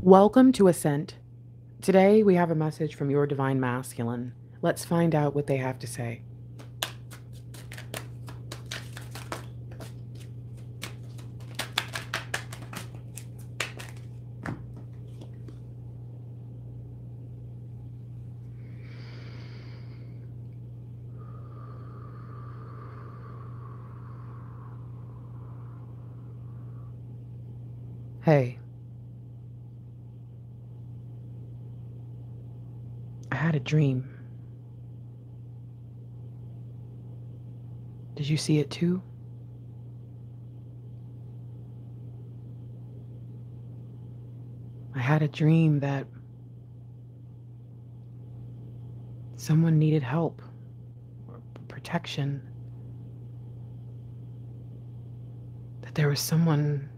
Welcome to ASCENT. Today we have a message from your divine masculine. Let's find out what they have to say. Hey, I had a dream. Did you see it too? I had a dream that someone needed help or protection. That there was someone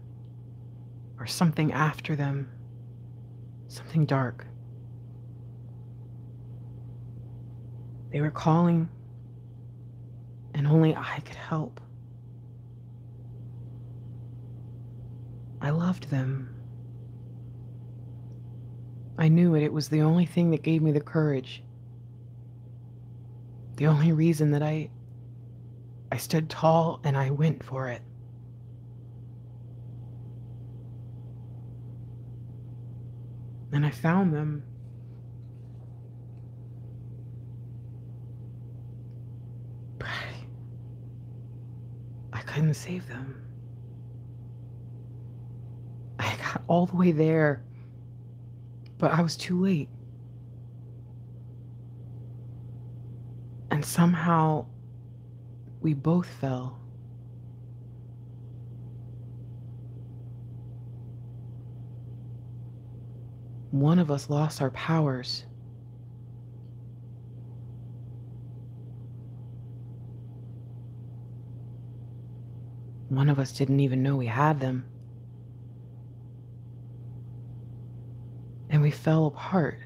or something after them, something dark. They were calling, and only I could help. I loved them. I knew it. It was the only thing that gave me the courage. The only reason that I stood tall and I went for it. And I found them. But I couldn't save them. I got all the way there, but I was too late. And somehow we both fell. One of us lost our powers. One of us didn't even know we had them. And we fell apart.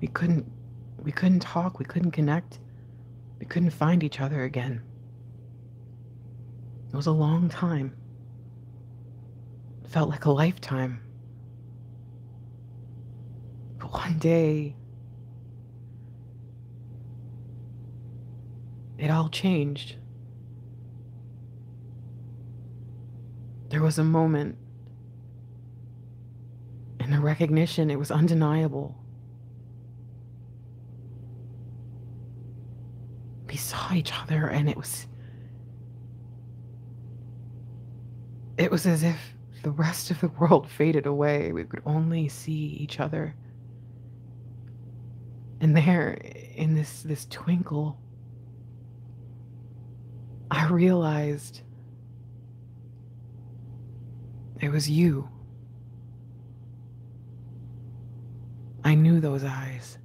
We couldn't talk, we couldn't connect, we couldn't find each other again. It was a long time. It felt like a lifetime. But one day, it all changed. There was a moment, and the recognition, it was undeniable. We saw each other, and it was as if the rest of the world faded away. We could only see each other. And there, in this twinkle, I realized it was you. I knew those eyes.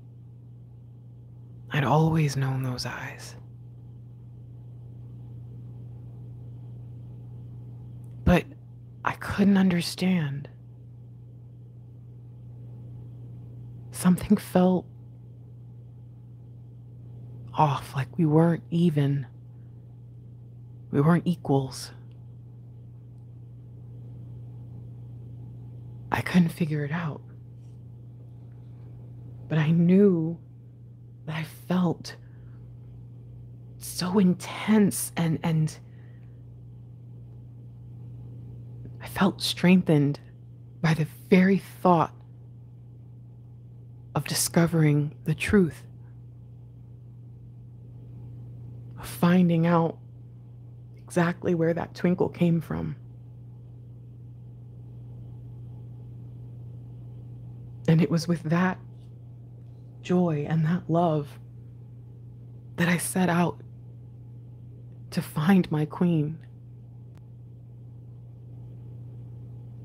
I'd always known those eyes. But I couldn't understand. Something felt off, like we weren't even. We weren't equals. I couldn't figure it out. But I knew that I felt so intense and I felt strengthened by the very thought of discovering the truth, of finding out exactly where that twinkle came from. And it was with that joy and that love that I set out to find my queen.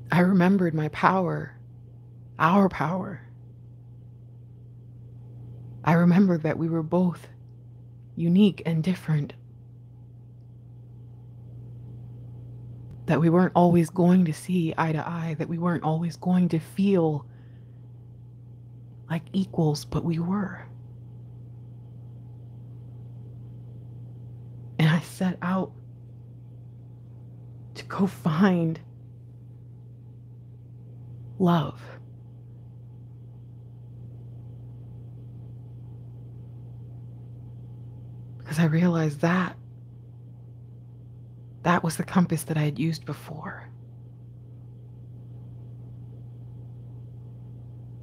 I remembered my power, our power. I remembered that we were both unique and different. That we weren't always going to see eye to eye, that we weren't always going to feel like equals, but we were. And I set out to go find love. Because I realized that was the compass that I had used before.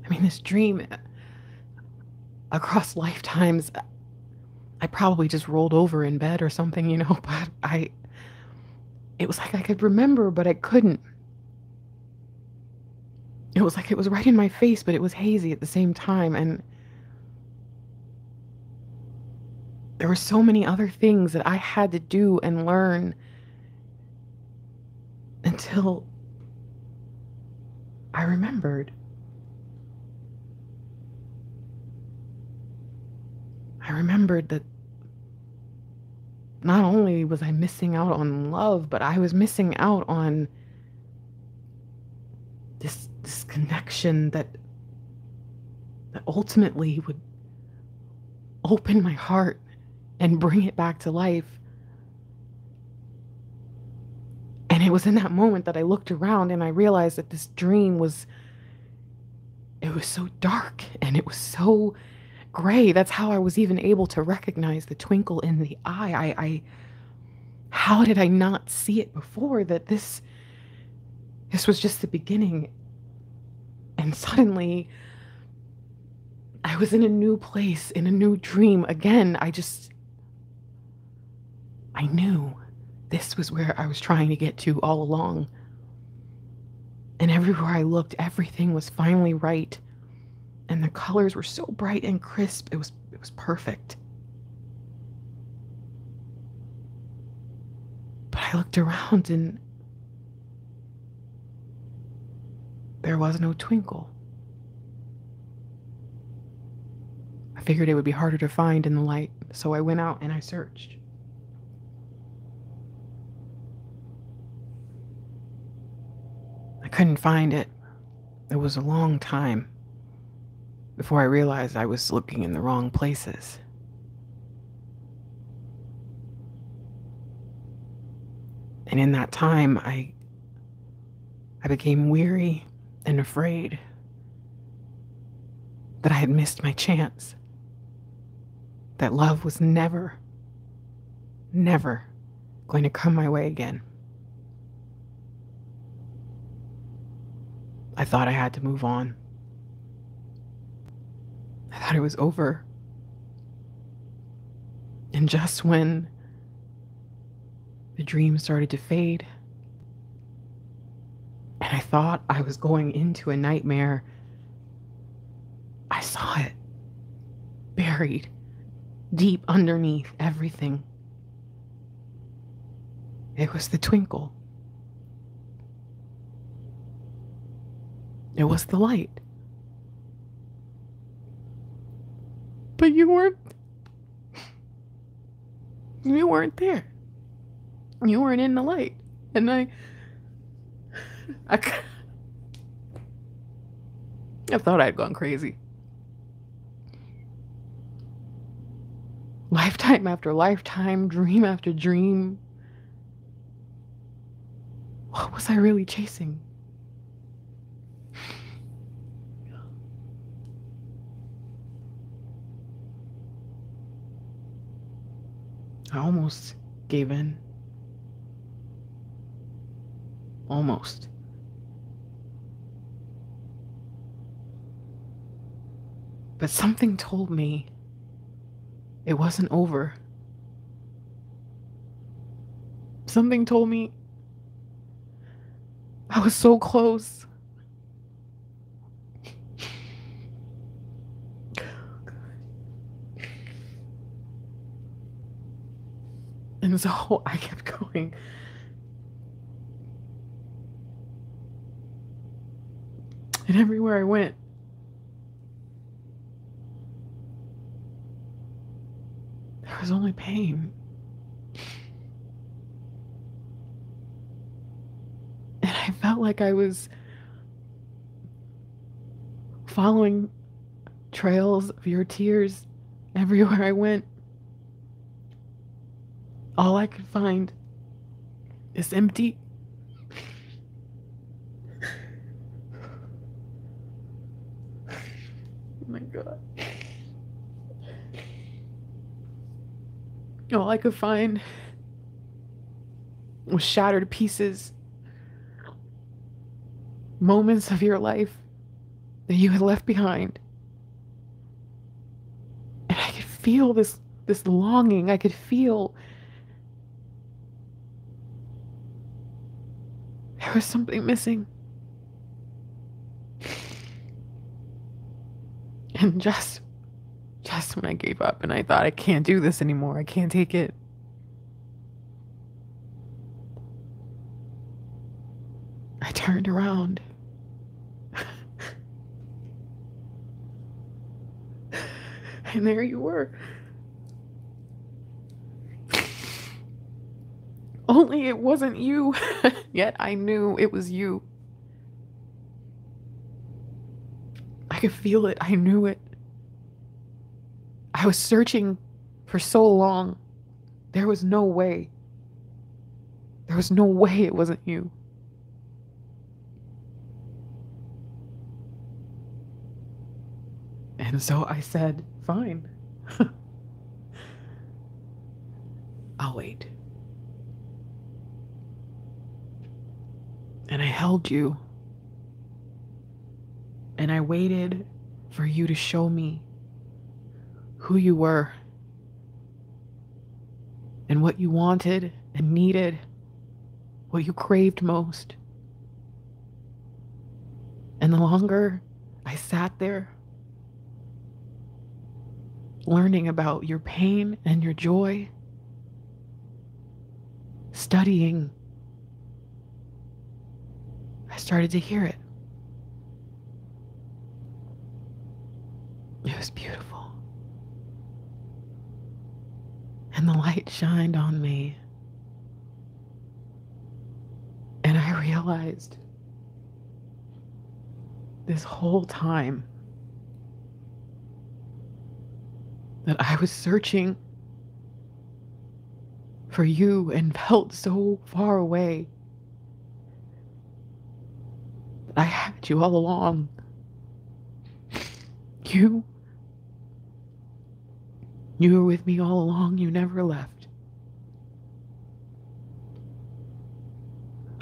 I mean, this dream across lifetimes, I probably just rolled over in bed or something, you know, but it was like I could remember, but I couldn't. It was like it was right in my face, but it was hazy at the same time. And there were so many other things that I had to do and learn until I remembered. I remembered that not only was I missing out on love, but I was missing out on this connection that ultimately would open my heart and bring it back to life. And it was in that moment that I looked around and I realized that this dream was so dark and it was so gray. That's how I was even able to recognize the twinkle in the eye. How did I not see it before, that this was just the beginning? And suddenly I was in a new place, in a new dream. Again, I knew this was where I was trying to get to all along. And everywhere I looked, everything was finally right. And the colors were so bright and crisp. It was perfect. But I looked around and there was no twinkle. I figured it would be harder to find in the light, so I went out and I searched. I couldn't find it. It was a long time before I realized I was looking in the wrong places. And in that time, I became weary and afraid that I had missed my chance, that love was never going to come my way again. I thought I had to move on. I thought it was over. And just when the dream started to fade, and I thought I was going into a nightmare, I saw it buried deep underneath everything. It was the twinkle. It was the light. But you weren't there. You weren't in the light. And I thought I'd gone crazy. Lifetime after lifetime, dream after dream. What was I really chasing? I almost gave in. Almost. But something told me it wasn't over. Something told me I was so close. And so I kept going. And everywhere I went, there was only pain. And I felt like I was following trails of your tears everywhere I went. All I could find is empty Oh my God. All I could find was shattered pieces, moments of your life that you had left behind. And I could feel this longing. I could feel there was something missing. And just when I gave up and I thought I can't do this anymore, I can't take it, I turned around. And there you were. Only it wasn't you. Yet I knew it was you. I could feel it. I knew it. I was searching for so long. There was no way. There was no way it wasn't you. And so I said, fine. I'll wait. And I held you. And I waited for you to show me who you were and what you wanted and needed, what you craved most. And the longer I sat there, learning about your pain and your joy, studying, I started to hear it. It was beautiful. And the light shined on me. And I realized this whole time that I was searching for you and felt so far away. I had you all along. You were with me all along. You never left.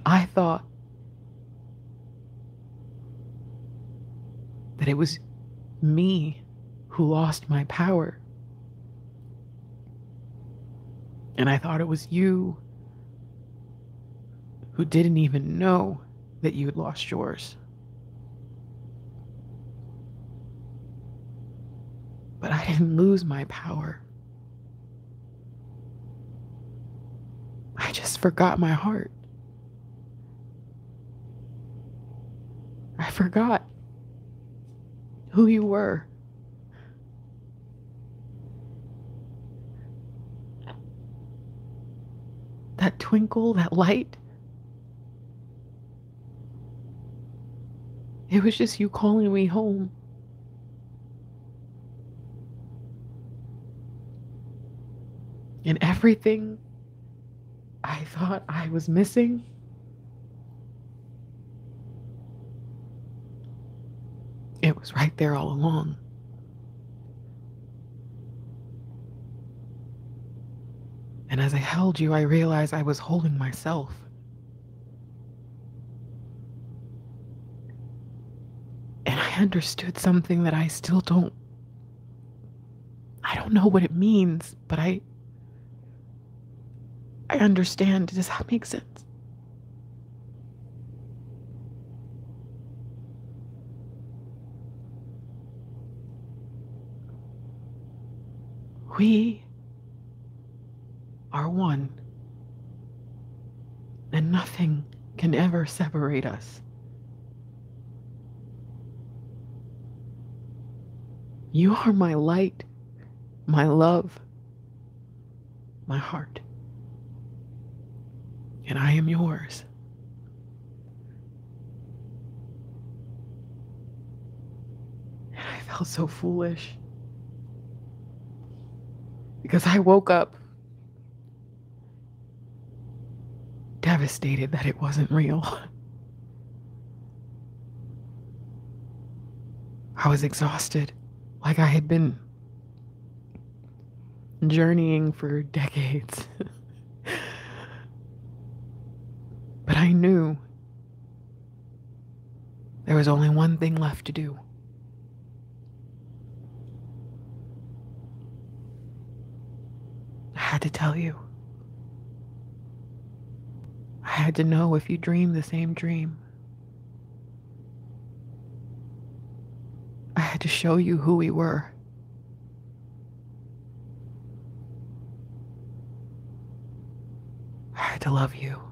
I thought that it was me who lost my power. And I thought it was you who didn't even know that you had lost yours. But I didn't lose my power. I just forgot my heart. I forgot who you were. That twinkle, that light. It was just you calling me home. And everything I thought I was missing, it was right there all along. And as I held you, I realized I was holding myself. And I understood something that I still don't know what it means, but I understand. Does that make sense? We are one, and nothing can ever separate us. You are my light, my love, my heart. And I am yours. And I felt so foolish. Because I woke up devastated that it wasn't real. I was exhausted. like I had been journeying for decades. But I knew there was only one thing left to do. I had to tell you. I had to know if you dreamed the same dream. I had to show you who we were. I had to love you.